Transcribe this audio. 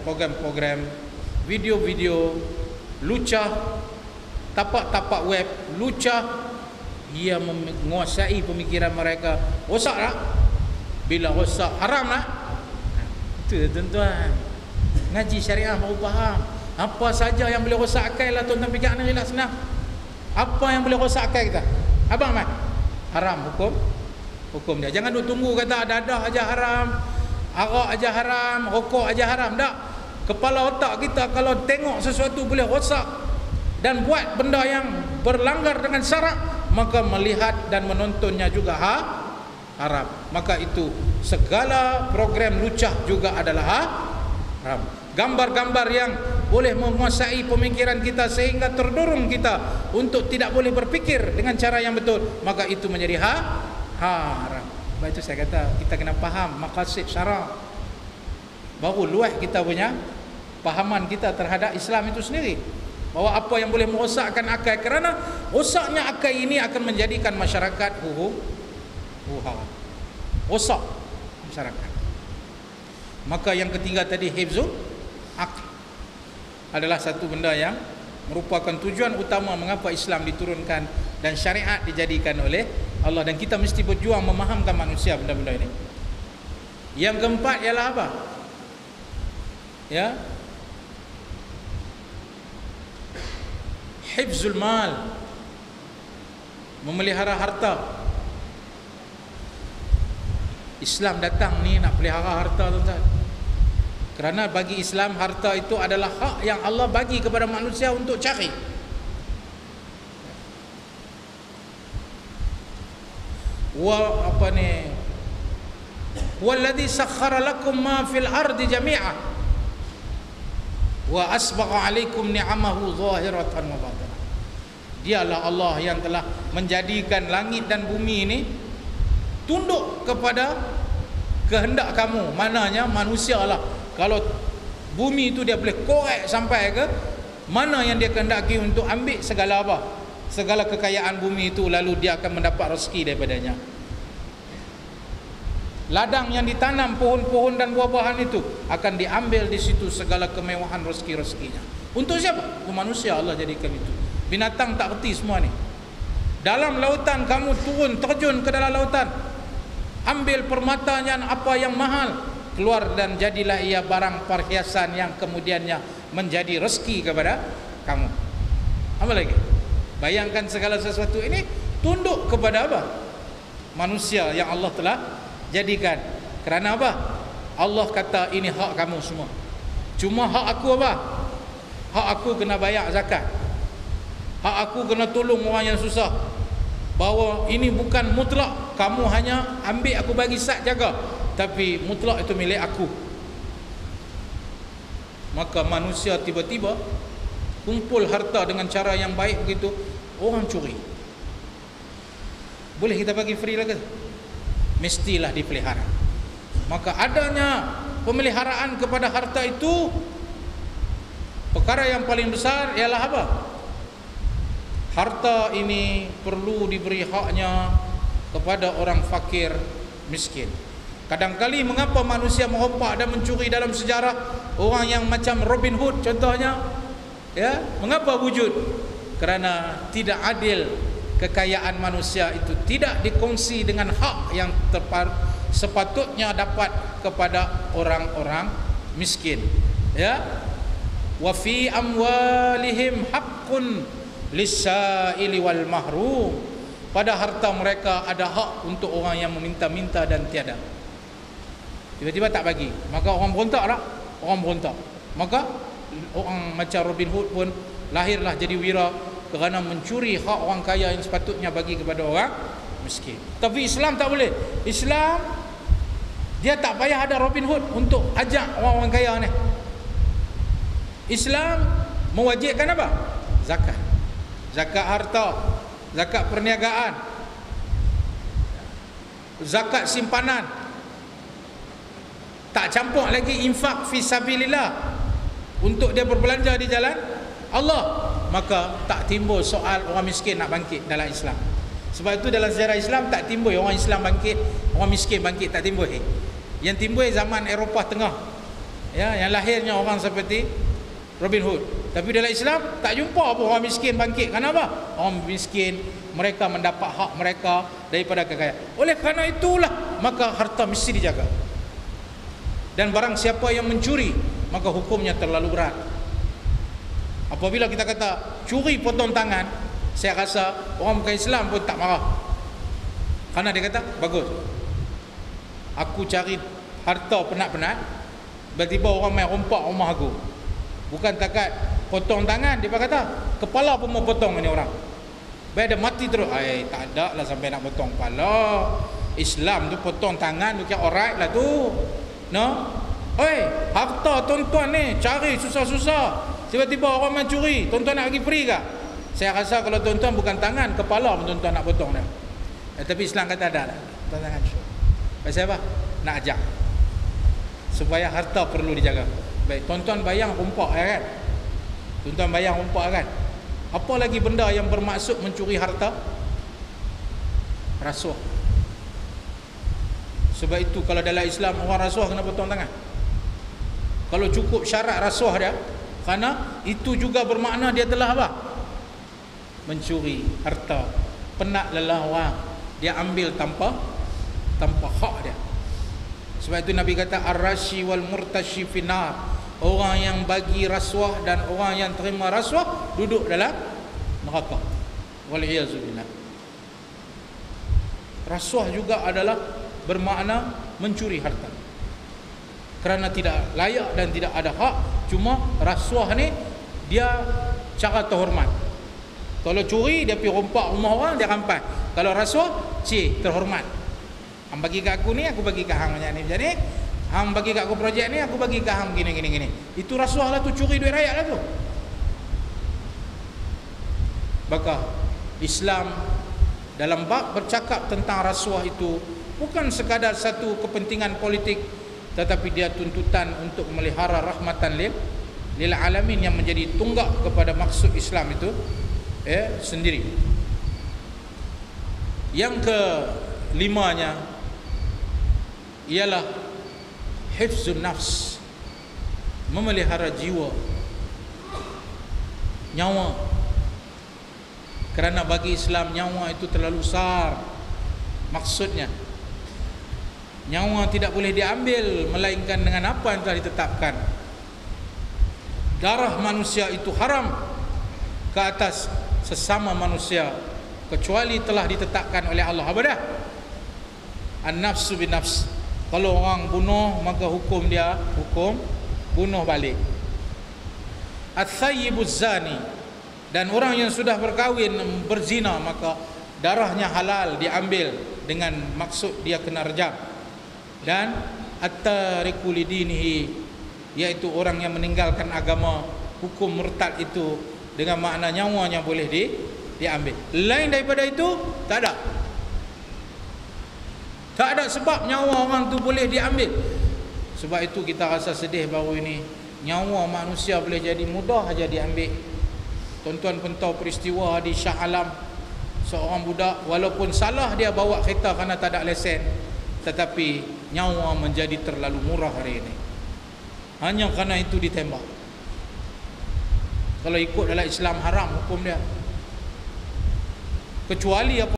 program-program, video-video lucah, tapak-tapak web lucah, ia menguasai pemikiran mereka. Rosak tak? Bila rosak, haram tak? Itu tuan-tuan, ngaji syariah baru faham. Apa saja yang boleh rosak akal lah tuan-tuan fikir ni relax senang. Apa yang boleh rosak akal kita? Abang Mat, haram hukum dia. Jangan duk tunggu kata dadah aja haram, arak aja haram, rokok aja haram. Tak. Kepala otak kita kalau tengok sesuatu boleh rosak dan buat benda yang berlanggar dengan syarak, maka melihat dan menontonnya juga haram. Maka itu segala program lucah juga adalah haram. Gambar-gambar yang boleh menguasai pemikiran kita sehingga terdorong kita untuk tidak boleh berfikir dengan cara yang betul, maka itu menjadi haram. Sebab itu saya kata kita kena faham maqasid syarak, baru luas kita punya pahaman kita terhadap Islam itu sendiri, bahawa apa yang boleh merosakkan akal, kerana rosaknya akal ini akan menjadikan masyarakat haram, rosak masyarakat. Maka yang ketiga tadi, hifzul aql, adalah satu benda yang merupakan tujuan utama mengapa Islam diturunkan dan syariat dijadikan oleh Allah, dan kita mesti berjuang memahamkan manusia benda-benda ini. Yang keempat ialah apa? Ya, hifzul mal, memelihara harta. Islam datang ni nak pelihara harta, tuan-tuan. Kerana bagi Islam harta itu adalah hak yang Allah bagi kepada manusia untuk cari. Walladzi sakhkhara lakum ma fil ardi jami'a wa asbagha 'alaikum ni'amahu zahiratan wa batinah. Dialah Allah yang telah menjadikan langit dan bumi ini tunduk kepada kehendak kamu. Maknanya manusia lah, kalau bumi itu dia boleh korek sampai ke mana yang dia kehendaki untuk ambil segala apa, segala kekayaan bumi itu, lalu dia akan mendapat rezeki daripadanya. Ladang yang ditanam pohon-pohon dan buah-buahan itu akan diambil di situ segala kemewahan rezeki-rezekinya. Untuk siapa? Untuk manusia Allah jadikan itu. Binatang tak reti semua ni. Dalam lautan kamu turun, terjun ke dalam lautan, ambil permatanya apa yang mahal, keluar dan jadilah ia barang perhiasan yang kemudiannya menjadi rezeki kepada kamu. Apa lagi? Bayangkan segala sesuatu ini tunduk kepada apa? Manusia yang Allah telah jadikan. Kerana apa? Allah kata ini hak kamu semua. Cuma hak aku apa? Hak aku kena bayar zakat. Hak aku kena tolong orang yang susah. Bahawa ini bukan mutlak, kamu hanya ambil aku bagi sat jaga, tapi mutlak itu milik aku. Maka manusia tiba-tiba kumpul harta dengan cara yang baik begitu, orang curi. Boleh kita bagi free lagi? Mestilah dipelihara. Maka adanya pemeliharaan kepada harta itu, perkara yang paling besar ialah apa? Harta ini perlu diberi haknya kepada orang fakir, miskin. Kadang-kali mengapa manusia merompak dan mencuri dalam sejarah? Orang yang macam Robin Hood contohnya, ya, mengapa wujud? Kerana tidak adil kekayaan manusia itu tidak dikongsi dengan hak yang sepatutnya dapat kepada orang-orang miskin. Ya, wa fi amwalihim haqqun lis-sa'ili wal mahrum. Pada harta mereka ada hak untuk orang yang meminta-minta dan tiada. Tiba-tiba tak bagi, maka orang berontak tak? Orang berontak. Maka orang macam Robin Hood pun lahirlah jadi wira kerana mencuri hak orang kaya yang sepatutnya bagi kepada orang miskin. Tapi Islam tak boleh. Islam dia tak payah ada Robin Hood untuk ajak orang-orang kaya ni. Islam mewajibkan apa? Zakat. Zakat harta, zakat perniagaan, zakat simpanan. Tak campur lagi infak fi sabilillah, untuk dia berbelanja di jalan Allah. Maka tak timbul soal orang miskin nak bangkit dalam Islam. Sebab itu dalam sejarah Islam tak timbul orang Islam bangkit, orang miskin bangkit, tak timbul. Yang timbul zaman Eropah Tengah, Ya, yang lahirnya orang seperti Robin Hood. Tapi dalam Islam tak jumpa apa orang miskin bangkit. Kenapa? Orang miskin mereka mendapat hak mereka daripada kekayaan. Oleh kerana itulah maka harta mesti dijaga. Dan barang siapa yang mencuri, maka hukumnya terlalu berat. Apabila kita kata curi potong tangan, saya rasa orang bukan Islam pun tak marah. Karena dia kata bagus, aku cari harta penat-penat, tiba-tiba orang main rompak rumah aku. Bukan takat potong tangan, dia kata kepala pun mau potong ni orang. Baik dia mati terus. Tak ada lah sampai nak potong kepala. Islam tu potong tangan tu kira alright lah tu. No? Oi, harta tuan-tuan ni cari susah-susah. Tiba-tiba orang main curi, tuan-tuan nak bagi free ke? Saya rasa kalau tuan-tuan bukan tangan, kepala pun tuan-tuan nak potong dah. Tapi Islam kata ada lah. Tangan syur. Pasal apa? Nak ajak. Supaya harta perlu dijaga. Baik, tuan-tuan bayang rompak kan? Tuan-tuan bayang rompak kan? Apa lagi benda yang bermaksud mencuri harta? Rasuah. Sebab itu kalau dalam Islam orang rasuah kena potong tangan. Kalau cukup syarat rasuah dia, kerana itu juga bermakna dia telah apa? Mencuri harta, penat lelah orang, dia ambil tanpa hak dia. Sebab itu Nabi kata ar-rashi wal murtashi finar. Orang yang bagi rasuah dan orang yang terima rasuah duduk dalam neraka. Wal-iyazubillah. Rasuah juga adalah bermakna mencuri harta kerana tidak layak dan tidak ada hak. Cuma rasuah ni dia cara terhormat. Kalau curi dia pergi rompak rumah orang, dia rampas. Kalau rasuah terhormat. Hang bagi kat aku ni, aku bagi kat hang macam ni. Hang bagi kat aku projek ni, aku bagi kat hang gini. Itu rasuah lah tu, curi duit rakyat lah tu. Maka Islam dalam bab bercakap tentang rasuah itu bukan sekadar satu kepentingan politik, tetapi dia tuntutan untuk memelihara rahmatan lil alamin yang menjadi tunggak kepada maksud Islam itu sendiri. Yang kelimanya ialah hifzun nafs, memelihara jiwa, nyawa. Kerana bagi Islam nyawa itu terlalu besar. Maksudnya nyawa tidak boleh diambil melainkan dengan apa yang telah ditetapkan. Darah manusia itu haram ke atas sesama manusia kecuali telah ditetapkan oleh Allah. Apa dah? An-nafsu bin nafs. Kalau orang bunuh, maka hukum dia hukum bunuh balik. At-thayyibuz zani, dan orang yang sudah berkahwin berzina, maka darahnya halal diambil dengan maksud dia kena rejam. Dan at-tariku lidinihi, iaitu orang yang meninggalkan agama, hukum murtad itu dengan makna nyawanya boleh diambil. Lain daripada itu tak ada. Tak ada sebab nyawa orang tu boleh diambil. Sebab itu kita rasa sedih baru ini, nyawa manusia boleh jadi mudah saja diambil. Tuan-tuan pun tahu peristiwa di Shah Alam, seorang budak walaupun salah dia bawa kereta kerana tak ada lesen, tetapi nyawa menjadi terlalu murah hari ini. Hanya kerana itu ditembak. Kalau ikut dalam Islam haram hukum dia. Kecuali apa